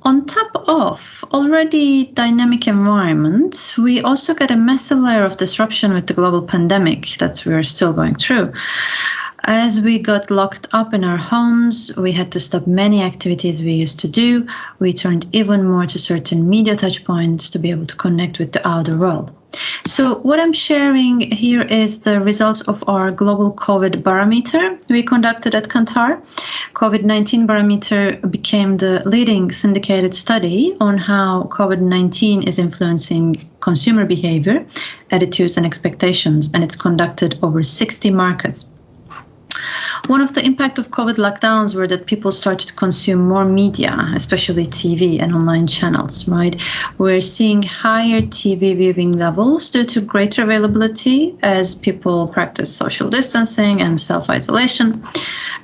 On top of already dynamic environment, we also get a massive layer of disruption with the global pandemic that we're still going through. As we got locked up in our homes, we had to stop many activities we used to do. We turned even more to certain media touchpoints to be able to connect with the outer world. So what I'm sharing here is the results of our global COVID barometer we conducted at Kantar. COVID-19 Barometer became the leading syndicated study on how COVID-19 is influencing consumer behavior, attitudes, and expectations, and it's conducted over 60 markets. One of the impact of COVID lockdowns were that people started to consume more media, especially TV and online channels, right? We're seeing higher TV viewing levels due to greater availability as people practice social distancing and self-isolation.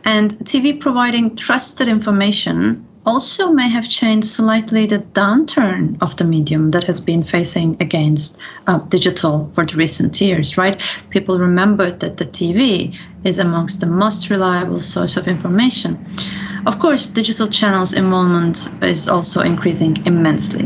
And TV providing trusted information also may have changed slightly the downturn of the medium that has been facing against digital for the recent years, right? People remembered that the TV is amongst the most reliable source of information. Of course, digital channels involvement is also increasing immensely.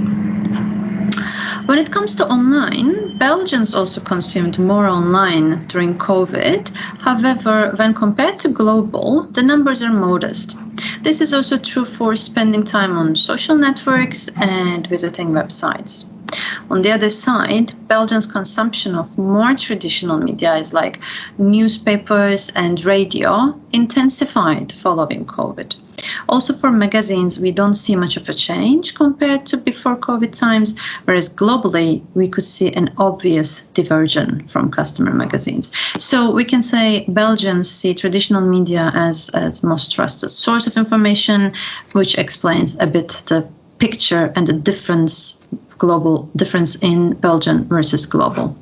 When it comes to online, Belgians also consumed more online during COVID. However, when compared to global, the numbers are modest. This is also true for spending time on social networks and visiting websites. On the other side, Belgians' consumption of more traditional media is like newspapers and radio intensified following COVID. Also for magazines, we don't see much of a change compared to before COVID times, whereas globally, we could see an obvious diversion from customer magazines. So we can say Belgians see traditional media as most trusted source of information, which explains a bit the picture and the global difference in Belgian versus global.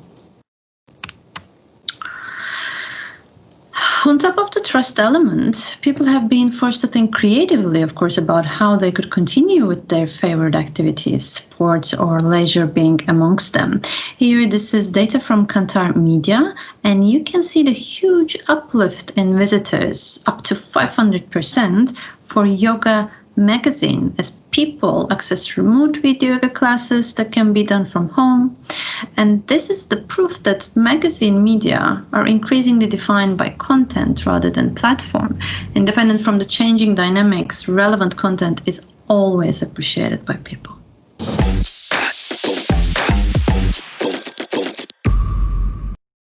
On top of the trust element, people have been forced to think creatively, of course, about how they could continue with their favorite activities, sports or leisure being amongst them. Here, this is data from Kantar Media, and you can see the huge uplift in visitors, up to 500% for yoga magazine, as people access remote video yoga classes that can be done from home. And this is the proof that magazine media are increasingly defined by content rather than platform. Independent from the changing dynamics, relevant content is always appreciated by people.